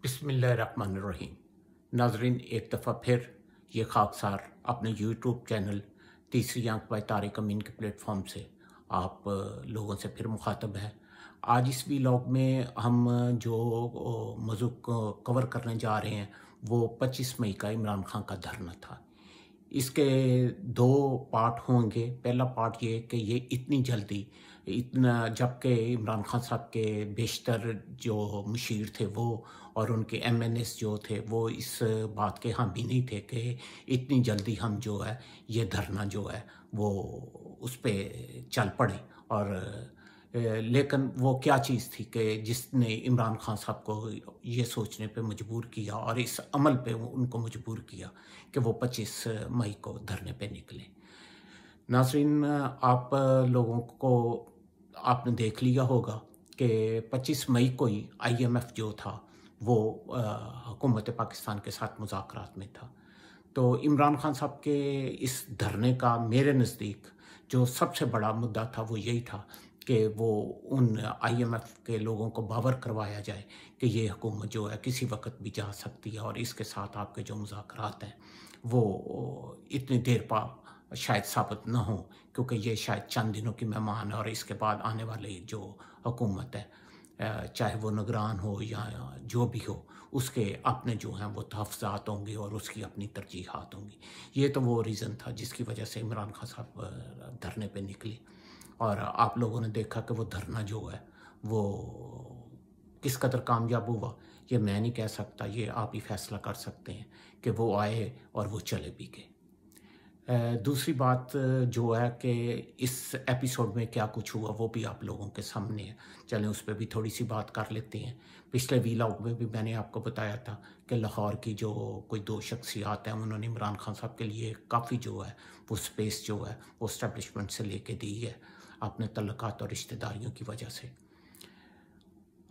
बिस्मिल्लाहिर्रहमानिर्रहीम। नाजरीन, एक दफ़ा फिर ये खाकसार अपने यूट्यूब चैनल तीसरी आंख बाय तारिक अमीन के प्लेटफॉर्म से आप लोगों से फिर मुखातब है। आज इस वीलॉग में हम जो मौजू कवर करने जा रहे हैं वो 25 मई का इमरान खान का धरना था। इसके दो पार्ट होंगे। पहला पार्ट ये कि ये इतनी जल्दी इतना, जबकि इमरान खान साहब के बेशतर जो मुशीर थे वो और उनके एमएनएस जो थे वो इस बात के हामी नहीं थे कि इतनी जल्दी हम जो है ये धरना जो है वो उस पे चल पड़े। और लेकिन वो क्या चीज़ थी कि जिसने इमरान खान साहब को ये सोचने पे मजबूर किया और इस अमल पे उनको मजबूर किया कि वो 25 मई को धरने पे निकले। नाज़रीन, आप लोगों को आपने देख लिया होगा कि 25 मई को ही आईएमएफ जो था वो हुकूमत पाकिस्तान के साथ मुज़ाकरात में था। तो इमरान खान साहब के इस धरने का मेरे नज़दीक जो सबसे बड़ा मुद्दा था वो यही था कि वो उन आईएमएफ के लोगों को बावर करवाया जाए कि ये हुकूमत जो है किसी वक़्त भी जा सकती है और इसके साथ आपके जो मुज़ाकरात हैं वो इतनी देर पा शायद साबित ना हो, क्योंकि ये शायद चंद दिनों की मेहमान है और इसके बाद आने वाली जो हुकूमत है, चाहे वो निगरान हो या जो भी हो, उसके अपने जो हैं वो तहफ़्ज़ात होंगे और उसकी अपनी तरजीहात होंगी। ये तो वो रीज़न था जिसकी वजह से इमरान खान साहब धरने पे निकले। और आप लोगों ने देखा कि वो धरना जो है वो किस कदर कामयाब हुआ, ये मैं नहीं कह सकता, ये आप ही फैसला कर सकते हैं कि वो आए और वो चले भी गए। दूसरी बात जो है कि इस एपिसोड में क्या कुछ हुआ वो भी आप लोगों के सामने है। चलें उस पे भी थोड़ी-सी बात कर लेते हैं। पिछले व्लॉग में भी मैंने आपको बताया था कि लाहौर की जो कोई 2 शख्सियात हैं उन्होंने इमरान खान साहब के लिए काफ़ी जो है वो स्पेस जो है वो एस्टेब्लिशमेंट से लेके दी है, अपने तल्लुकात और रिश्तेदारियों की वजह से।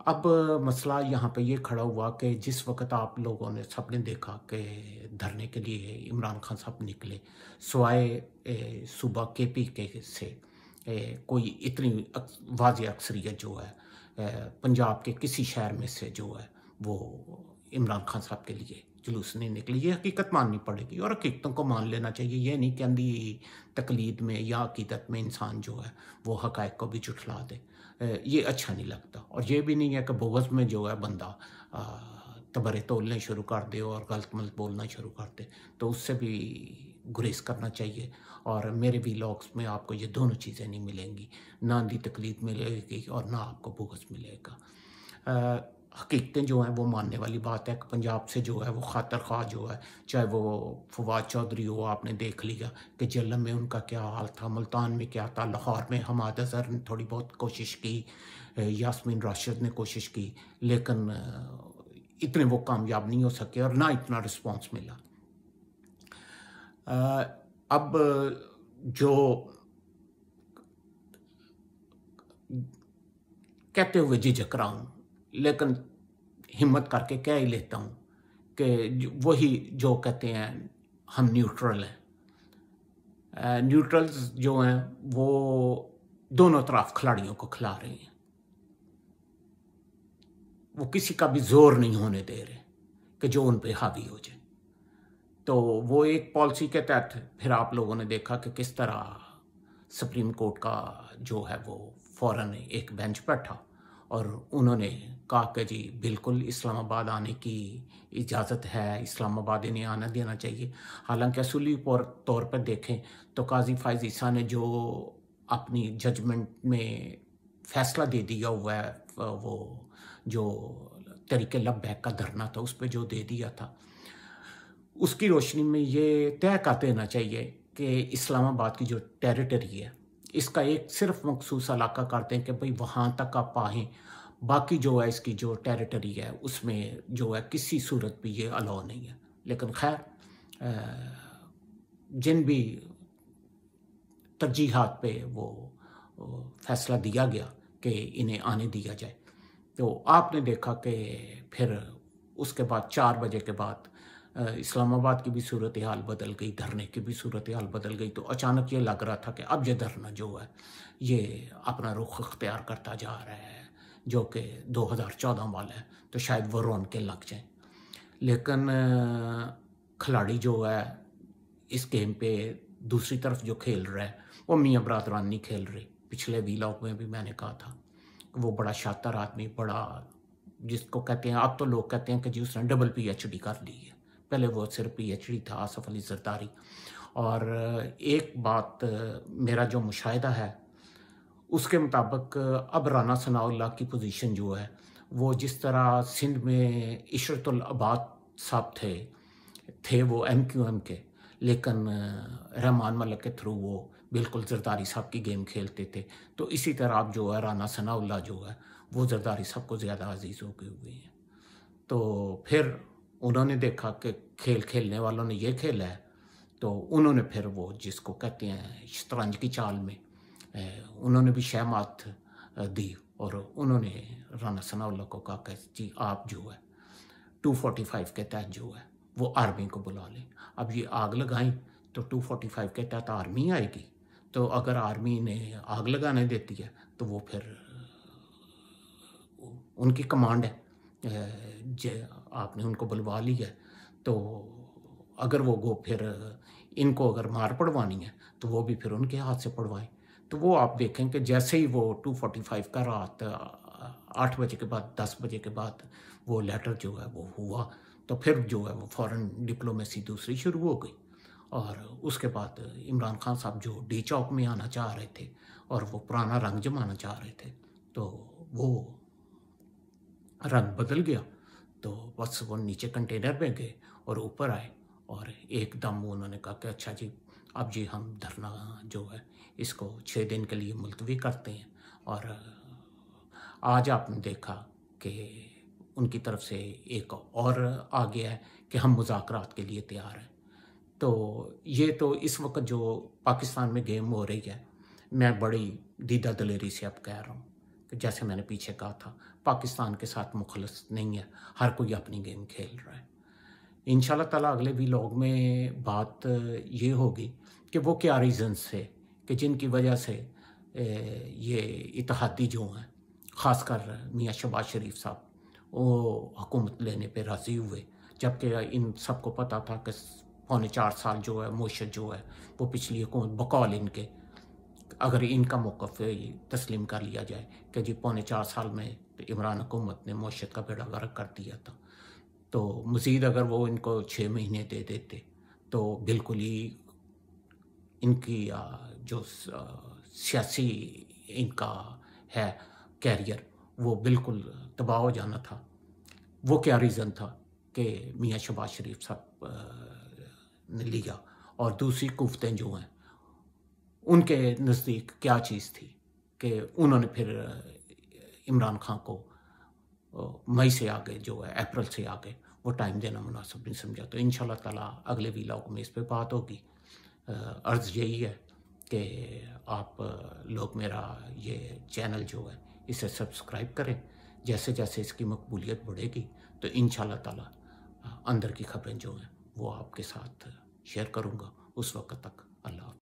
अब मसला यहाँ पे ये खड़ा हुआ कि जिस वक़्त आप लोगों ने सबने देखा कि धरने के लिए इमरान खान साहब निकले, सिवाय सूबा केपी के से कोई इतनी वाज़ेह अक्सरियत जो है पंजाब के किसी शहर में से जो है वो इमरान खान साहब के लिए जुलूस नहीं निकली। ये हकीकत माननी पड़ेगी और हकीकतों को मान लेना चाहिए। ये नहीं कि अंधी तकलीद में या अकीदत में इंसान जो है वो हक़ाइक़ को भी झुठला दे। ये अच्छा नहीं लगता। और ये भी नहीं है कि बुग़्ज़ में जो है बंदा तबरे तोलने शुरू कर दे और गलत-मलत बोलना शुरू कर दे, तो उससे भी गुरेज़ करना चाहिए। और मेरे व्लॉग्स में आपको ये दोनों चीज़ें नहीं मिलेंगी, ना अंधी तकलीद मिलेगी और ना आपको बुग़्ज़ मिलेगा। हकीकतें जो हैं वो मानने वाली बात है कि पंजाब से जो है वो खातर ख़्वाह जो है, चाहे वो फवाद चौधरी हो, आपने देख लिया कि जेहलम में उनका क्या हाल था, मुल्तान में क्या था, लाहौर में हमाद अज़हर ने थोड़ी बहुत कोशिश की, यास्मीन राशिद ने कोशिश की, लेकिन इतने वो कामयाब नहीं हो सके और ना इतना रिस्पॉन्स मिला। अब जो कहते हुए झिझक रहा हूँ, लेकिन हिम्मत करके कह ही लेता हूँ कि वही जो कहते हैं हम न्यूट्रल हैं। न्यूट्रल्स जो हैं वो दोनों तरफ खिलाड़ियों को खिला रहे हैं, वो किसी का भी जोर नहीं होने दे रहे कि जो उन पे हावी हो जाए। तो वो एक पॉलिसी के तहत फिर आप लोगों ने देखा कि किस तरह सुप्रीम कोर्ट का जो है वो फ़ौरन एक बेंच बैठा और उन्होंने कहा कि जी बिल्कुल इस्लामाबाद आने की इजाज़त है, इस्लामाबाद इन्हें आना देना चाहिए। हालाँकि असूली तौर पर देखें तो काज़ी फ़ाइज़ ईसा ने जो अपनी जजमेंट में फ़ैसला दे दिया हुआ है, वो जो तहरीक लब्बैक का धरना था उस पे जो दे दिया था, उसकी रोशनी में ये तय कर देना चाहिए कि इस्लामाबाद की जो टेरिटरी है इसका एक सिर्फ मखसूस इलाका करते हैं कि भाई वहाँ तक आप आएँ, बाकी जो है इसकी जो टेरिटरी है उसमें जो है किसी सूरत भी ये अलाउ नहीं है। लेकिन खैर जिन भी तरजीहात पे वो फैसला दिया गया कि इन्हें आने दिया जाए, तो आपने देखा कि फिर उसके बाद 4 बजे के बाद इस्लामाबाद की भी सूरत हाल बदल गई, धरने की भी सूरत हाल बदल गई। तो अचानक ये लग रहा था कि अब ये धरना जो है ये अपना रुख इख्तियार करता जा रहा है, जो कि 2014 वाला है, तो शायद वो रौन के लग जाए। लेकिन खिलाड़ी जो है इस गेम पे दूसरी तरफ जो खेल रहा है वो मियाँ बरादरान नहीं खेल रहे। पिछले वीलॉग में भी मैंने कहा था वो बड़ा शातिर आदमी, बड़ा जिसको कहते हैं, अब तो लोग कहते हैं कि जी उसने डबल पीएचडी कर ली है, पहले वो सिर्फ पीएचडी था, आसफ अली जरदारी। और एक बात मेरा जो मुशाहिदा है उसके मुताबिक अब राना सनाउल्लाह की पोजीशन जो है वो जिस तरह सिंध में इशरतुल अबाद साहब थे वो एमक्यूएम के, लेकिन रहमान मलिक के थ्रू वो बिल्कुल जरदारी साहब की गेम खेलते थे। तो इसी तरह अब जो है राना सनाउल्लाह जो है वो जरदारी साहब को ज़्यादा अजीज़ हो गए हुए हैं। तो फिर उन्होंने देखा कि खेल खेलने वालों ने ये खेला है, तो उन्होंने फिर वो जिसको कहते हैं शतरंज की चाल में उन्होंने भी शहमात दी और उन्होंने राना सनाउल्लाह को कहा कि जी आप जो है 245 के तहत जो है वो आर्मी को बुला लें। अब ये आग लगाई तो 245 के तहत आर्मी आएगी, तो अगर आर्मी ने आग लगाने देती है तो वो फिर उनकी कमांड है, आपने उनको बुलवा लिया है, तो अगर वो फिर इनको अगर मार पड़वानी है तो वो भी फिर उनके हाथ से पड़वाएं। तो वो आप देखें कि जैसे ही वो 245 का रात 8 बजे के बाद 10 बजे के बाद वो लेटर जो है वो हुआ, तो फिर जो है वो फ़ौरन डिप्लोमेसी दूसरी शुरू हो गई। और उसके बाद इमरान खान साहब जो डी चौक में आना चाह रहे थे और वो पुराना रंग जमाना चाह रहे थे, तो वो रंग बदल गया। तो बस वो नीचे कंटेनर में गए और ऊपर आए और एकदम उन्होंने कहा कि अच्छा जी अब जी हम धरना जो है इसको 6 दिन के लिए मुलतवी करते हैं। और आज आपने देखा कि उनकी तरफ से एक और आ गया है कि हम मुज़ाकरात के लिए तैयार हैं। तो ये तो इस वक्त जो पाकिस्तान में गेम हो रही है, मैं बड़ी दीदा दलेरी से अब कह रहा हूँ कि जैसे मैंने पीछे कहा था पाकिस्तान के साथ मुखलस नहीं है, हर कोई अपनी गेम खेल रहा है। इंशाल्लाह ताला अगले व्लॉग में बात ये होगी कि वो क्या रीज़न्स थे कि जिनकी वजह से ये इत्तेहादी जो हैं, ख़ासकर मियाँ शहबाज शरीफ साहब, वो हुकूमत लेने पे राज़ी हुए, जबकि इन सबको पता था कि पौने 4 साल जो है मुर्शद जो है वो पिछली हुकूमत बकौल इनके, अगर इनका मौक़िफ़ तस्लीम कर लिया जाए कि जी पौने 4 साल में इमरान हुकूमत ने मुर्शद का बेड़ा गर्क कर दिया था, तो मज़ीद अगर वो इनको 6 महीने दे देते तो बिल्कुल ही इनकी जो सियासी इनका है कैरियर वो बिल्कुल तबाह हो जाना था। वो क्या रीज़न था कि मियाँ शहबाज शरीफ साहब ने लिया, और दूसरी कुव्वतें जो हैं उनके नज़दीक क्या चीज़ थी कि उन्होंने फिर इमरान खान को मई से आगे जो है अप्रैल से आगे वो टाइम देना मुनासिब नहीं समझा। तो इंशाल्लाह ताला अगले व्लॉग में इस पे बात होगी। अर्ज़ यही है कि आप लोग मेरा ये चैनल जो है इसे सब्सक्राइब करें। जैसे जैसे इसकी मकबूलियत बढ़ेगी तो इंशाल्लाह ताला अंदर की खबरें जो हैं वो आपके साथ शेयर करूँगा। उस वक्त तक अल्लाह।